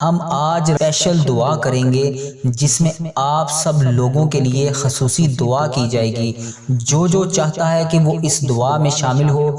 ہم آج اسپیشل دعا کریں گے جس میں آپ سب لوگوں کے لیے خصوصی دعا کی جائے گی۔ جو چاہتا ہے کہ وہ اس دعا میں شامل ہو،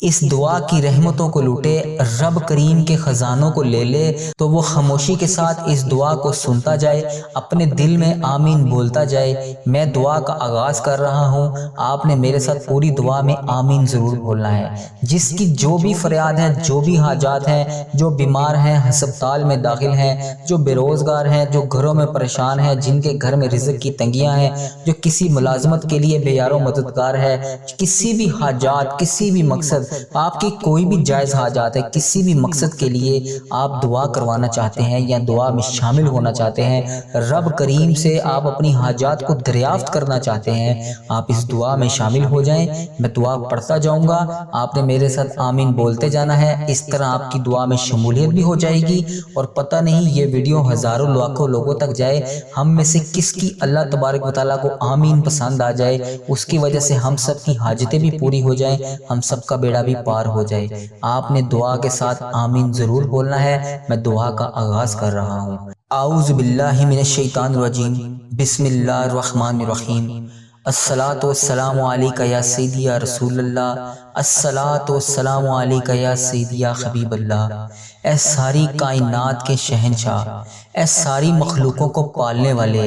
اس دعا کی رحمتوں کو لوٹے، رب کریم کے خزانوں کو لے لے، تو وہ خاموشی کے ساتھ اس دعا کو سنتا جائے، اپنے دل میں آمین بولتا جائے۔ میں دعا کا آغاز کر رہا ہوں، آپ نے میرے ساتھ پوری دعا میں آمین ضرور بولنا ہے۔ جس کی جو بھی فریاد ہے، جو بھی حاجات ہیں، جو بیمار ہیں، ہسپتال میں داخل ہیں، جو بے روزگار ہیں، جو گھروں میں پریشان ہیں، جن کے گھر میں رزق کی تنگیاں ہیں، جو کسی ملازمت کے لیے بے یار و مددگار ہے، کسی بھی حاجات، کسی بھی مقصد، آپ کی کوئی بھی جائز حاجات ہے، کسی بھی مقصد کے لیے آپ دعا کروانا چاہتے ہیں یا دعا میں شامل ہونا چاہتے ہیں، رب کریم سے آپ اپنی حاجات کو دریافت کرنا چاہتے ہیں، آپ اس دعا میں شامل ہو جائیں۔ میں دعا پڑھتا جاؤں گا، آپ نے میرے ساتھ آمین بولتے جانا ہے۔ اس طرح آپ کی دعا میں شمولیت بھی ہو جائے گی، اور پتہ نہیں یہ ویڈیو ہزاروں لاکھوں لوگوں تک جائے، ہم میں سے کس کی اللہ تبارک و تعالیٰ کو آمین پسند آ جائے، اس کی وجہ سے ہم سب کی حاجتیں بھی پوری ہو جائیں، ہم سب کا بیڑا بھی پار ہو جائے۔ آپ نے دعا کے ساتھ آمین ضرور بولنا ہے۔ میں دعا کا آغاز کر رہا ہوں۔ اعوذ باللہ من الشیطان الرجیم، بسم اللہ الرحمن الرحیم۔ الصلاۃ والسلام علیک یا سیدی یا رسول اللہ، الصلاۃ والسلام علیک یا سیدی یا حبیب اللہ۔ اے ساری کائنات کے شہنشاہ، اے ساری مخلوقوں کو پالنے والے،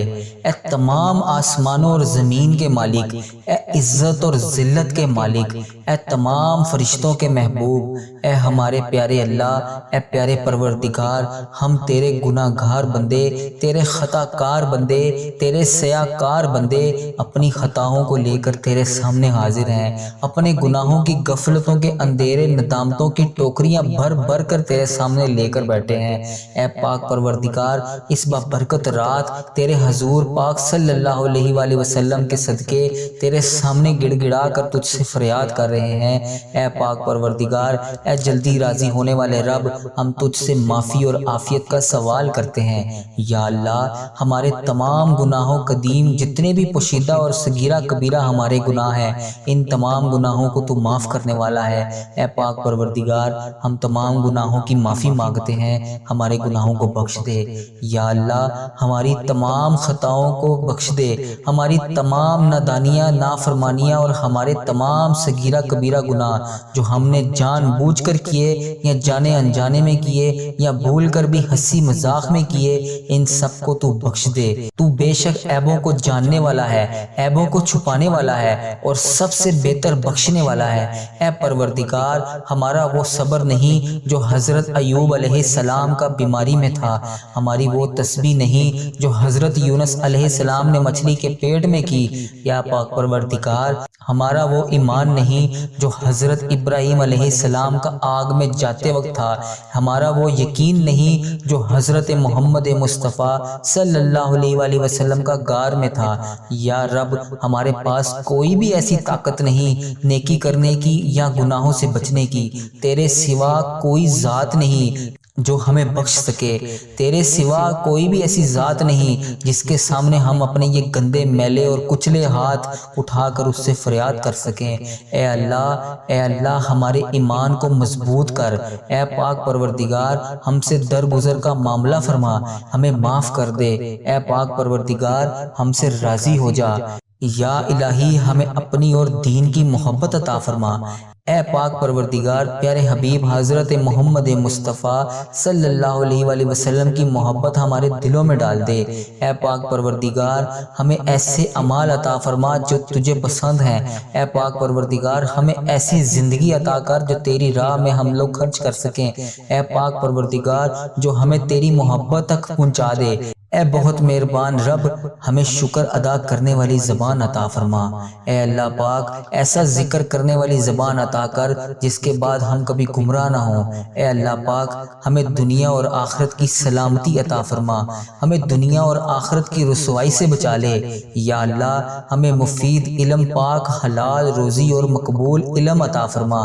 اے تمام آسمانوں اور زمین کے مالک، اے عزت اور ذلت کے مالک، اے تمام فرشتوں کے محبوب، اے ہمارے پیارے اللہ، اے پیارے پروردگار، ہم تیرے گناہ گار بندے، تیرے خطا کار بندے، تیرے سیاہ کار بندے اپنی خطاؤں کو لے کر تیرے سامنے حاضر ہیں، اپنے گناہوں کی غفلتوں کے اندھیرے ندامتوں کی ٹوکریاں بھر بھر کر تیرے سامنے لے کر بیٹھے ہیں۔ اے پاک پروردگار، اس بابرکت رات تیرے حضور پاک صلی اللہ علیہ وآلہ وسلم کے صدقے تیرے سامنے گڑ گڑا کر تجھ سے فریاد کر رہے ہیں۔ اے پاک پروردگار، اے جلدی راضی ہونے والے رب، ہم تجھ سے معافی اور عافیت کا سوال کرتے ہیں۔ یا اللہ، ہمارے تمام گناہوں قدیم، جتنے بھی پوشیدہ اور صغیرہ کبیرہ ہمارے گناہ ہیں، ان تمام گناہوں کو تو معاف کرنے والا ہے۔ اے پاک پروردگار، ہم تمام گناہوں کی معافی مانگتے ہیں، ہمارے گناہوں کو بخش دے۔ یا اللہ، ہماری تمام خطاؤں کو بخش دے، ہماری تمام نادانیاں، نافرمانیاں اور ہمارے تمام صغیرہ کبیرہ گناہ جو ہم نے جان بوجھ کر کیے یا جانے انجانے میں کیے یا بھول کر بھی ہنسی مذاق میں کیے، ان سب کو تو بخش دے۔ تو بے شک عیبوں کو جاننے والا ہے، عیبوں کو چھپانے والا ہے، اور سب سے بہتر بخشنے والا ہے۔ اے پروردگار، ہمارا وہ صبر نہیں جو حضرت ایوب علیہ السلام کا بیماری میں تھا، ہماری وہ تسبیح نہیں جو حضرت یونس علیہ السلام نے مچھلی کے پیٹ میں کی۔ یا پاک پروردگار، ہمارا وہ ایمان نہیں جو حضرت ابراہیم علیہ السلام کا آگ میں جاتے وقت تھا، ہمارا وہ یقین نہیں جو حضرت محمد مصطفیٰ صلی اللہ علیہ وآلہ وسلم کا غار میں تھا۔ یا رب، ہمارے پاس کوئی بھی ایسی طاقت نہیں نیکی کرنے کی یا گناہوں سے بچنے کی، تیرے سوا کوئی ذات نہیں جو ہمیں بخش سکے، تیرے سوا کوئی بھی ایسی ذات نہیں جس کے سامنے ہم اپنے یہ گندے میلے اور کچلے ہاتھ اٹھا کر اس سے فریاد کر سکیں۔ اے اللہ، ہمارے ایمان کو مضبوط کر۔ اے پاک پروردگار، ہم سے درگزر کا معاملہ فرما، ہمیں معاف کر دے۔ اے پاک پروردگار، ہم سے راضی ہو جا۔ یا الہی، ہمیں اپنی اور دین کی محبت عطا فرما۔ اے پاک پروردگار، پیارے حبیب حضرت محمد مصطفیٰ صلی اللہ علیہ وآلہ وسلم کی محبت ہمارے دلوں میں ڈال دے۔ اے پاک پروردگار، ہمیں ایسے اعمال عطا فرما جو تجھے پسند ہیں۔ اے پاک پروردگار، ہمیں ایسی زندگی عطا کر جو تیری راہ میں ہم لوگ خرچ کر سکیں۔ اے پاک پروردگار، جو ہمیں تیری محبت تک پہنچا دے۔ اے بہت مہربان رب، ہمیں شکر ادا کرنے والی زبان عطا فرما۔ اے اللہ پاک، ایسا ذکر کرنے والی زبان عطا کر جس کے بعد ہم کبھی گمراہ نہ ہوں۔ اے اللہ پاک، ہمیں دنیا اور آخرت کی سلامتی عطا فرما، ہمیں دنیا اور آخرت کی رسوائی سے بچا لے۔ یا اللہ، ہمیں مفید علم، پاک حلال روزی اور مقبول علم عطا فرما۔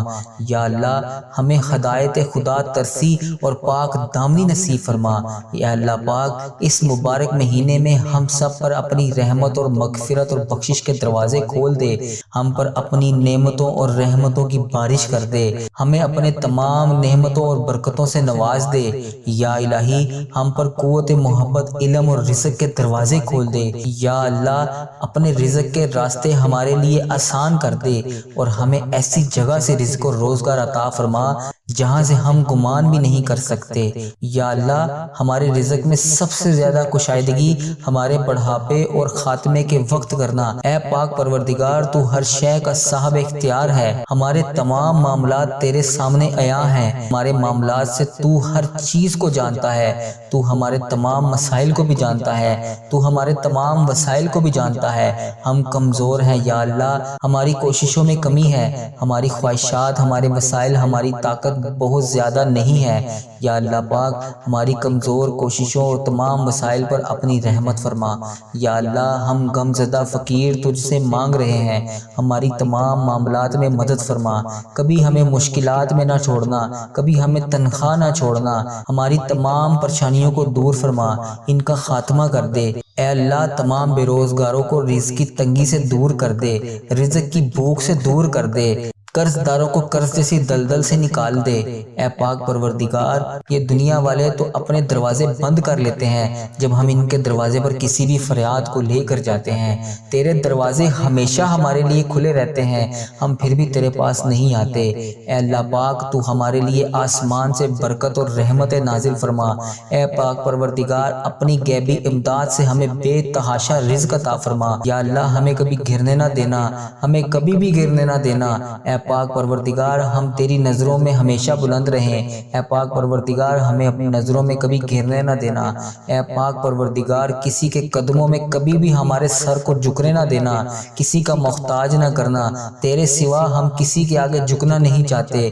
یا اللہ، ہمیں ہدایت خدا ترسی اور پاک دامنی نصیب فرما۔ یا اللہ پاک، اس مبارک مہینے میں ہم سب پر اپنی رحمت اور مغفرت اور بخشش کے دروازے کھول دے، ہم پر اپنی نعمتوں اور رحمتوں کی بارش کر دے، ہمیں اپنے تمام نعمتوں اور برکتوں سے نواز دے۔ یا الہی ہم پر قوت محبت، علم اور رزق کے دروازے کھول دے۔ یا اللہ اپنے رزق کے راستے ہمارے لیے آسان کر دے اور ہمیں ایسی جگہ سے رزق اور روزگار عطا فرما جہاں سے ہم گمان بھی نہیں کر سکتے۔ یا اللہ ہمارے رزق میں سب سے زیادہ کشادگی ہمارے بڑھاپے اور خاتمے کے وقت کرنا۔ اے پاک پروردگار تو ہر شے کا صاحب اختیار ہے، ہمارے تمام معاملات تیرے سامنے عیاں ہیں، ہمارے معاملات سے تو ہر چیز کو جانتا ہے، تو ہمارے تمام مسائل کو بھی جانتا ہے، تو ہمارے تمام وسائل کو بھی جانتا ہے۔ ہم کمزور ہیں یا اللہ، ہماری کوششوں میں کمی ہے، ہماری خواہشات، ہمارے وسائل، ہماری طاقت بہت زیادہ نہیں ہے۔ یا اللہ پاک ہماری کمزور کوششوں اور تمام وسائل پر اپنی رحمت فرما۔ یا اللہ ہم غم زدہ فقیر تجھ سے مانگ رہے ہیں، ہماری تمام معاملات میں مدد فرما، کبھی ہمیں مشکلات میں نہ چھوڑنا، کبھی ہمیں تنخواہ نہ چھوڑنا، ہماری تمام پریشانیوں کو دور فرما، ان کا خاتمہ کر دے۔ اے اللہ تمام بے روزگاروں کو رزق کی تنگی سے دور کر دے، رزق کی بھوک سے دور کر دے، قرض داروں کو قرض جیسی دلدل سے نکال دے۔ اے پاک پروردگار یہ دنیا والے تو اپنے دروازے بند کر لیتے ہیں جب ہم ان کے دروازے پر کسی بھی فریاد کو لے کر جاتے ہیں، تیرے دروازے ہمیشہ ہمارے لیے کھلے رہتے ہیں، ہم پھر بھی تیرے پاس نہیں آتے۔ اے اللہ پاک تو ہمارے لیے آسمان سے برکت اور رحمت نازل فرما۔ اے پاک پروردگار اپنی غیبی امداد سے ہمیں بے تحاشا رزق عطا فرما۔ یا اللہ ہمیں کبھی گرنے نہ دینا، ہمیں کبھی بھی گرنے نہ دینا۔ اے پاک پروردگار ہم تیری نظروں میں ہمیشہ بلند رہیں۔ اے پاک پروردگار ہمیں اپنی نظروں میں کبھی گرنے نہ دینا۔ اے پاک پروردگار کسی کے قدموں میں کبھی بھی ہمارے سر کو جھکنے نہ دینا، کسی کا محتاج نہ کرنا، تیرے سوا ہم کسی کے آگے جھکنا نہیں چاہتے۔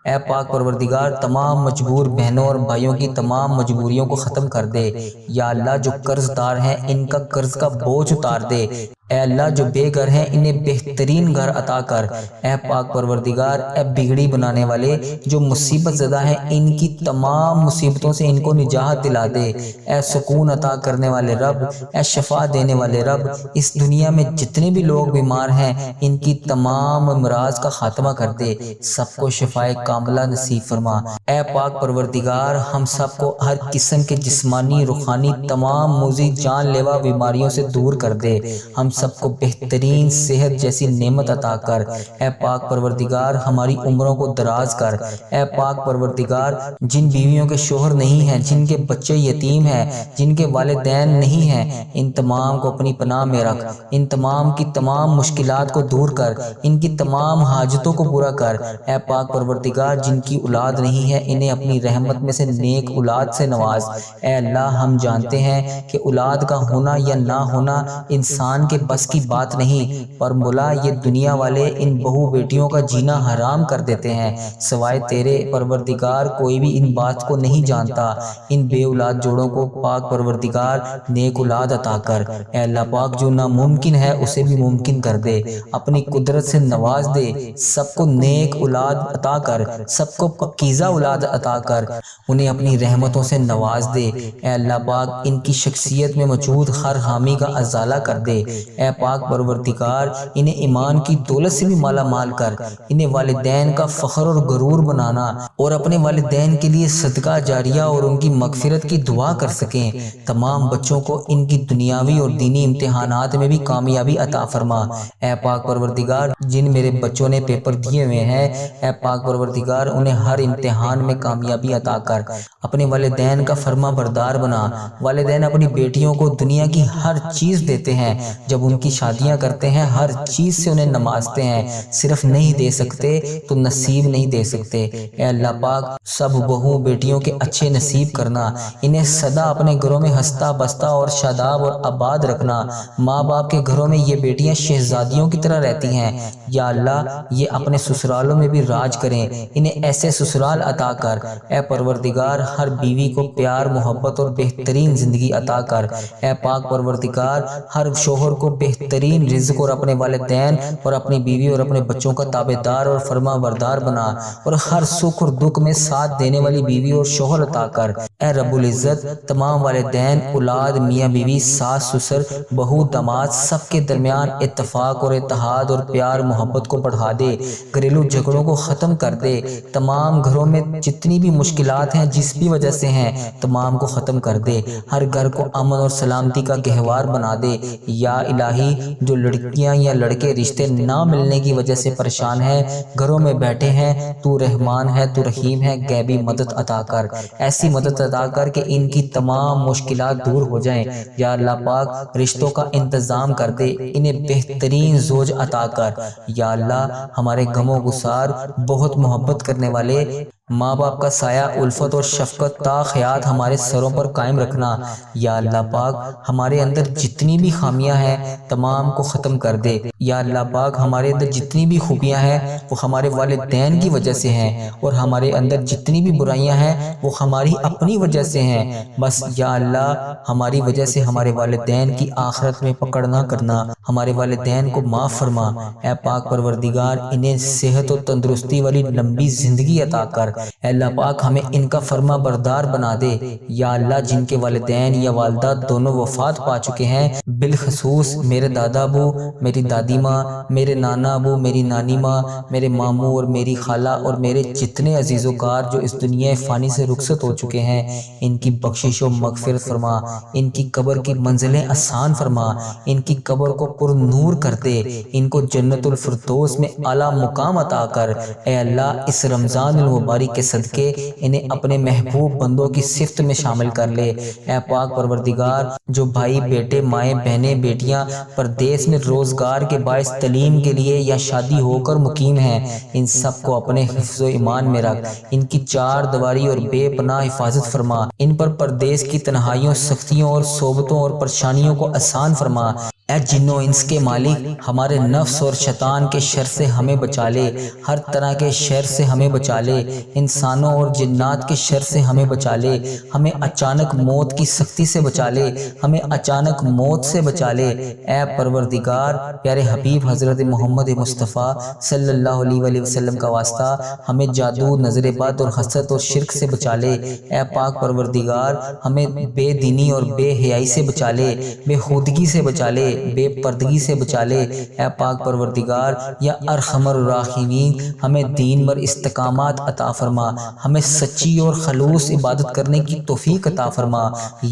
اے پاک پروردگار تمام مجبور بہنوں اور بھائیوں کی تمام مجبوریوں کو ختم کر دے۔ یا اللہ جو قرض دار ہیں ان کا قرض کا بوجھ اتار دے۔ اے اللہ جو بے گھر ہیں انہیں بہترین گھر عطا کر۔ اے پاک پروردگار اے بگڑی بنانے والے جو مصیبت زدہ ہیں ان کی تمام مصیبتوں سے ان کو نجات دلا دے۔ اے سکون عطا کرنے والے رب، اے شفا دینے والے رب، اس دنیا میں جتنے بھی لوگ بیمار ہیں ان کی تمام امراض کا خاتمہ کر دے، سب کو شفائے کاملہ نصیب فرما۔ اے پاک پروردگار ہم سب کو ہر قسم کے جسمانی روحانی تمام مضر جان لیوا بیماریوں سے دور کر دے، ہم سب کو بہترین صحت جیسی نعمت عطا کر۔ اے پاک پروردگار ہماری عمروں کو دراز کر۔ اے پاک پروردگار جن بیویوں کے شوہر نہیں ہیں، جن کے بچے یتیم ہیں، جن کے والدین نہیں ہیں، ان تمام کو اپنی پناہ میں رکھ، ان تمام کی تمام مشکلات کو دور کر، ان کی تمام حاجتوں کو پورا کر۔ اے پاک پروردگار جن کی اولاد نہیں ہے انہیں اپنی رحمت میں سے نیک اولاد سے نواز۔ اے اللہ ہم جانتے ہیں کہ اولاد کا ہونا یا نہ ہونا انسان کے بس کی بات نہیں، پر مولا یہ دنیا والے ان بہو بیٹیوں کا جینا حرام کر دیتے ہیں، سوائے تیرے پروردگار کوئی بھی ان بات کو نہیں جانتا۔ ان بے اولاد جوڑوں کو پاک پروردگار نیک اولاد عطا کر۔ اے اللہ پاک جو ناممکن ہے اسے بھی ممکن کر دے، اپنی قدرت سے نواز دے، سب کو نیک اولاد عطا کر، سب کو پاکیزہ اولاد عطا کر، انہیں اپنی رحمتوں سے نواز دے۔ اے اللہ پاک ان کی شخصیت میں موجود ہر خامی کا ازالہ کر دے۔ اے پاک پروردگار انہیں ایمان کی دولت سے بھی مالا مال کر، انہیں والدین کا فخر اور غرور بنانا اور اپنے والدین کے لیے صدقہ جاریہ اور ان کی مغفرت کی دعا کر سکیں۔ تمام بچوں کو ان کی دنیاوی اور دینی امتحانات میں بھی کامیابی عطا فرما۔ اے پاک پروردگار جن میرے بچوں نے پیپر دیے ہوئے ہیں، اے پاک پروردگار انہیں ہر امتحان میں کامیابی عطا کر، اپنے والدین کا فرما بردار بنا۔ والدین اپنی بیٹیوں کو دنیا کی ہر چیز دیتے ہیں، جب ان کی شادیاں کرتے ہیں ہر چیز سے انہیں نمازتے ہیں، صرف نہیں دے سکتے تو نصیب نہیں دے سکتے۔ اے اللہ پاک سب بہو بیٹیوں کے اچھے نصیب کرنا، انہیں سدا اپنے گھروں میں ہنستا بستا اور شاداب اور آباد رکھنا۔ ماں باپ کے گھروں میں یہ بیٹیاں شہزادیوں کی طرح رہتی ہیں۔ یا اللہ یہ اپنے سسرالوں میں بھی راج کریں، انہیں ایسے سسرال عطا کر۔ اے پروردگار ہر بیوی کو پیار محبت اور بہترین زندگی عطا کر۔ اے پاک پروردگار ہر شوہر کو بہترین رزق اور اپنے والدین اور اپنی بیوی اور اپنے بچوں کا تابع دار اور فرما بردار بنا، اور ہر سکھ اور دکھ میں ساتھ دینے والی بیوی اور شوہر عطا کر۔ اے رب العزت، تمام والدین، اولاد، میاں بیوی، ساس سسر، بہو داماد، سب کے درمیان اتفاق اور اتحاد اور پیار محبت کو بڑھا دے، گھریلو جھگڑوں کو ختم کر دے، تمام گھروں میں جتنی بھی مشکلات ہیں جس بھی وجہ سے ہیں تمام کو ختم کر دے، ہر گھر کو امن اور سلامتی کا گہوار بنا دے۔ یا الہی، جو لڑکیاں یا لڑکے رشتے نہ ملنے کی وجہ سے پریشان ہیں، گھروں میں بیٹھے ہیں، تو رحمان ہے، تو رحیم ہے، غیبی مدد عطا کر، ایسی مدد عطا کر کہ ان کی تمام مشکلات دور ہو جائیں۔ یا اللہ پاک، رشتوں کا انتظام کر دے، انہیں بہترین زوج عطا کر۔ یا اللہ، ہمارے غم و گسار بہت محبت کرنے والے ماں باپ کا سایہ الفت اور شفقت تا حیات ہمارے سروں پر قائم رکھنا۔ یا اللہ پاک، ہمارے اندر جتنی بھی خامیاں ہیں تمام کو ختم کر دے۔ یا اللہ پاک، ہمارے اندر جتنی بھی خوبیاں ہیں وہ ہمارے والدین کی وجہ سے ہیں، اور ہمارے اندر جتنی بھی برائیاں ہیں وہ ہماری اپنی وجہ سے ہیں۔ بس یا اللہ، ہماری وجہ سے ہمارے والدین کی آخرت میں پکڑ نہ کرنا، ہمارے والدین کو معاف فرما۔ اے پاک پروردگار، انہیں صحت و تندرستی والی لمبی زندگی عطا کر۔ اے اللہ پاک، ہمیں ان کا فرما بردار بنا دے۔ یا اللہ، جن کے والدین یا والدہ دونوں وفات پا چکے ہیں، بالخصوص میرے دادا ابو، میری دادی ماں، میرے نانا ابو، میری نانی ماں، میرے ماموں اور میری خالہ اور میرے جتنے عزیز و کار جو اس دنیا فانی سے رخصت ہو چکے ہیں، ان کی بخشش و مغفرت فرما، ان کی قبر کی منزلیں آسان فرما، ان کی قبر کو پر نور کر دے، ان کو جنت الفردوس میں اعلیٰ مقام عطا کر۔ اے اللہ، اس رمضان المبارک کے صدقے انہیں اپنے محبوب بندوں کی صفت میں شامل کر لے۔ اے پاک پروردگار، جو بھائی، بیٹے، مائیں، بہنیں، بیٹیاں پردیس میں روزگار کے باعث تعلیم کے لیے یا شادی ہو کر مقیم ہیں، ان سب کو اپنے حفظ و ایمان میں رکھ، ان کی چار دیواری اور بے پناہ حفاظت فرما، ان پر پردیس کی تنہائیوں، سختیوں اور صعوبتوں اور پریشانیوں کو آسان فرما۔ اے جن و انس کے مالک، ہمارے نفس اور شیطان کے شر سے ہمیں بچا لے، ہر طرح کے شر سے ہمیں بچا لے، انسانوں اور جنات کے شر سے ہمیں بچا لے، ہمیں اچانک موت کی سختی سے بچا لے، ہمیں اچانک موت سے بچا لے۔ اے پروردگار، پیارے حبیب حضرت محمد مصطفیٰ صلی اللہ علیہ وآلہ وسلم کا واسطہ، ہمیں جادو، نظر بد اور حسد اور شرک سے بچا لے۔ اے پاک پروردگار، ہمیں بے دینی اور بے حیائی سے بچا لے، بے خودگی سے بچا لے، بے پردگی سے بچا لے۔ اے پاک پروردگار، یا ارحم الراحمین، ہمیں دین پر استقامت عطا فرما، ہمیں سچی اور خلوص عبادت کرنے کی توفیق عطا فرما۔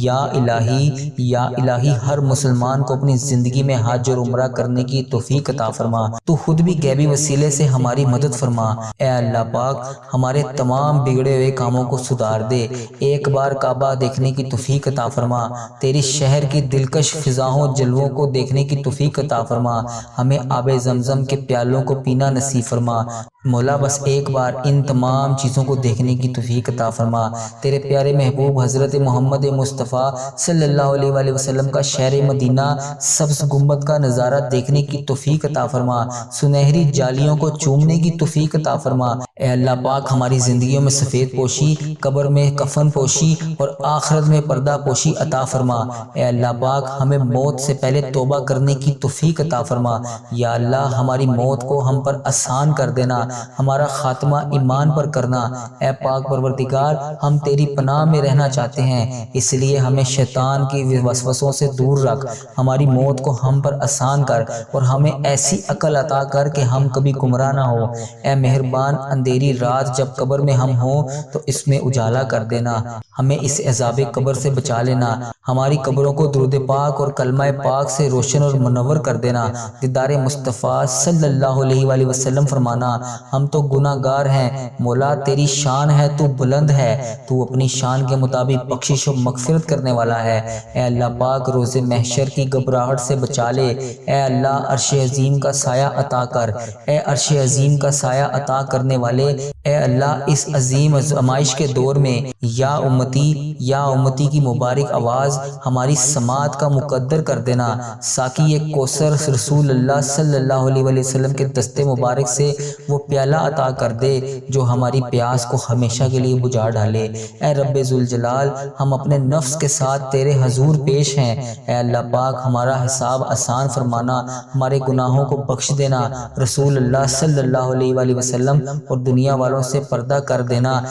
یا الہی، یا الہی، ہر مسلمان کو اپنی زندگی میں حج اور عمرہ کرنے کی توفیق عطا فرما، تو خود بھی غیبی وسیلے سے ہماری مدد فرما۔ اے اللہ پاک، ہمارے تمام بگڑے ہوئے کاموں کو سدھار دے، ایک بار کعبہ دیکھنے کی توفیق عطا فرما، تیری شہر کی دلکش فضاؤں جلووں کو دیکھنے کی توفیق عطا فرما، ہمیں آب زمزم کے پیالوں کو پینا نصیب فرما۔ مولا، بس ایک بار ان تمام چیزوں کو دیکھنے کی توفیق عطا فرما۔ تیرے پیارے محبوب حضرت محمد مصطفیٰ صلی اللہ علیہ وآلہ وسلم کا شہر مدینہ سبز گنبد کا نظارہ دیکھنے کی توفیق عطا فرما، سنہری جالیوں کو چومنے کی توفیق عطا فرما۔ اے اللہ پاک، ہماری زندگیوں میں سفید پوشی، قبر میں کفن پوشی اور آخرت میں پردہ پوشی عطا فرما۔ اے اللہ پاک، ہمیں موت سے پہلے توبہ کرنے کی توفیق عطا فرما۔ یا اللہ، ہماری موت کو ہم پر آسان کر دینا، ہمارا خاتمہ ایمان پر کرنا۔ اے پاک پروردگار، ہم تیری پناہ میں رہنا چاہتے ہیں، اس لیے ہمیں شیطان کی وسوسوں سے دور رکھ، ہماری موت کو ہم پر آسان کر، اور ہمیں ایسی عقل عطا کر کہ ہم کبھی گمراہ نہ ہو۔ اے مہربان، اندھیری رات جب قبر میں ہم ہوں تو اس میں اجالا کر دینا، ہمیں اس عذاب قبر سے بچا لینا، ہماری قبروں کو درود پاک اور کلمہ پاک سے روشن اور منور کر دینا۔ دیدار مصطفیٰ صلی اللہ علیہ وآلہ وسلم فرمانا، ہم تو گناہ گار ہیں، مولا تیری شان ہے، تو بلند ہے، تو اپنی شان کے مطابق بخشش و مغفرت کرنے والا ہے۔ اے اللہ پاک، روز محشر کی گھبراہٹ سے بچا لے۔ اے اللہ، عرش عظیم کا سایہ عطا کر، اے عرش عظیم کا سایہ عطا کرنے والے، اے اللہ، اس عظیم آزمائش کے دور میں یا امتی کی مبارک آواز ہماری سماعت کا مقدر کر دینا۔ ساقی کوثر رسول اللہ صلی اللہ علیہ وآلہ وسلم کے دستے مبارک سے وہ پیالہ عطا کر دے جو ہماری پیاس کو ہمیشہ کے لیے بجھا ڈالے۔ اے رب ذوالجلال، ہم اپنے نفس کے ساتھ تیرے حضور پیش ہیں۔ اے اللہ پاک، ہمارا حساب آسان فرمانا، ہمارے گناہوں کو بخش دینا، رسول اللہ صلی اللہ علیہ وآلہ وسلم اور دنیا والوں سے پردہ کر دینا،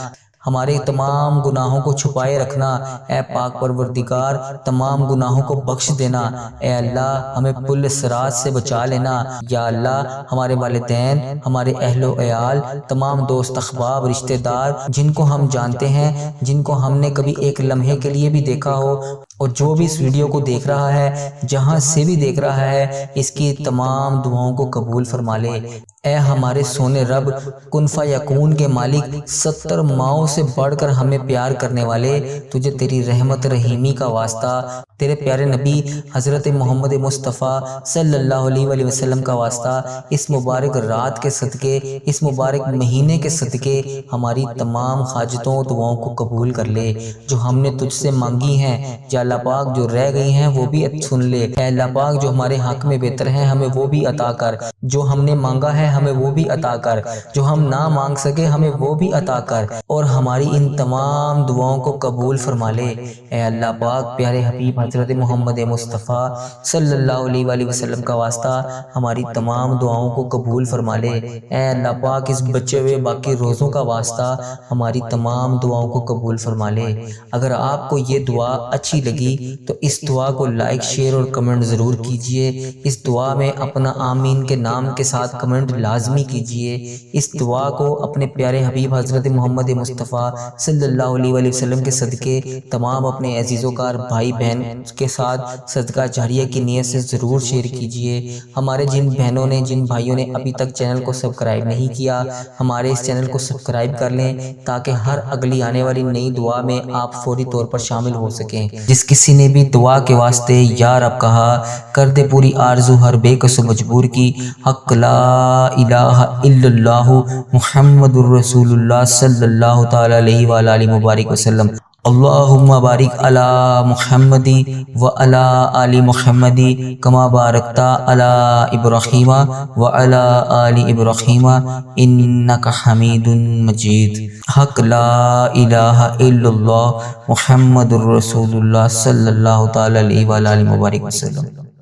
ہمارے تمام گناہوں کو چھپائے رکھنا۔ اے پاک پروردگار، تمام گناہوں کو بخش دینا۔ اے اللہ، ہمیں پل صراط سے بچا لینا۔ یا اللہ، ہمارے والدین، ہمارے اہل و عیال، تمام دوست احباب، رشتہ دار، جن کو ہم جانتے ہیں، جن کو ہم نے کبھی ایک لمحے کے لیے بھی دیکھا ہو، اور جو بھی اس ویڈیو کو دیکھ رہا ہے، جہاں سے بھی دیکھ رہا ہے، اس کی تمام دعاؤں کو قبول فرما لے۔ اے ہمارے سونے رب، کن فیکون کے مالک، 70 ماؤں سے بڑھ کر ہمیں پیار کرنے والے، تجھے تیری رحمت رحیمی کا واسطہ، تیرے پیارے نبی حضرت محمد مصطفیٰ صلی اللہ علیہ وآلہ وسلم کا واسطہ، اس مبارک رات کے صدقے، اس مبارک مہینے کے صدقے، ہماری تمام حاجتوں و دعاؤں کو قبول کر لے۔ جو ہم نے تجھ سے مانگی ہیں، یا اللہ پاک جو رہ گئی ہیں وہ بھی سن لے۔ اے اللہ پاک، جو ہمارے حق میں بہتر ہیں ہمیں وہ بھی عطا کر، جو ہم نے مانگا ہے ہمیں وہ بھی عطا کر، جو ہم نہ مانگ سکے ہمیں وہ بھی عطا کر، اور ہماری ان تمام دعاؤں کو قبول فرما لے۔ اے اللہ پاک، پیارے حبیب حضرت محمد مصطفیٰ صلی اللہ علیہ وآلہ وسلم کا واسطہ، ہماری تمام دعاؤں کو قبول فرما لے۔ اے اللہ پاک، اس بچے ہوئے باقی روزوں کا واسطہ، ہماری تمام دعاؤں کو قبول فرما لے۔ اگر آپ کو یہ دعا اچھی لگی تو اس دعا کو لائک، شیئر اور کمنٹ ضرور کیجئے۔ اس دعا میں اپنا آمین کے نام کے ساتھ کمنٹ لازمی کیجئے۔ اس دعا کو اپنے پیارے حبیب حضرت محمد مصطفیٰ صلی اللہ علیہ وآلہ وسلم کے صدقے تمام اپنے عزیز و کار بھائی بہن کے ساتھ صدقہ جاریہ کی نیت سے ضرور شیئر کیجئے۔ ہمارے جن بہنوں نے، جن بھائیوں نے ابھی تک چینل کو سبسکرائب نہیں کیا، ہمارے اس چینل کو سبسکرائب کر لیں تاکہ ہر اگلی آنے والی نئی دعا میں آپ فوری طور پر شامل ہو سکیں۔ جس کسی نے بھی دعا کے واسطے یا رب کہا، کر دے پوری آرزو ہر بے کس و مجبور کی۔ حق لا الہ الا اللہ محمد الرسول اللہ صلی اللہ تعالی علیہ وآلہ مبارک وسلم۔ اللہم بارک علی محمد وعلی آل محمد کما بارکتا علی ابراہیم وعلی آل ابراہیم انک حمید مجید۔ حق لا الہ الا اللہ محمد الرسول اللہ صلی اللہ تعالی علیہ وآلہ مبارک وسلم۔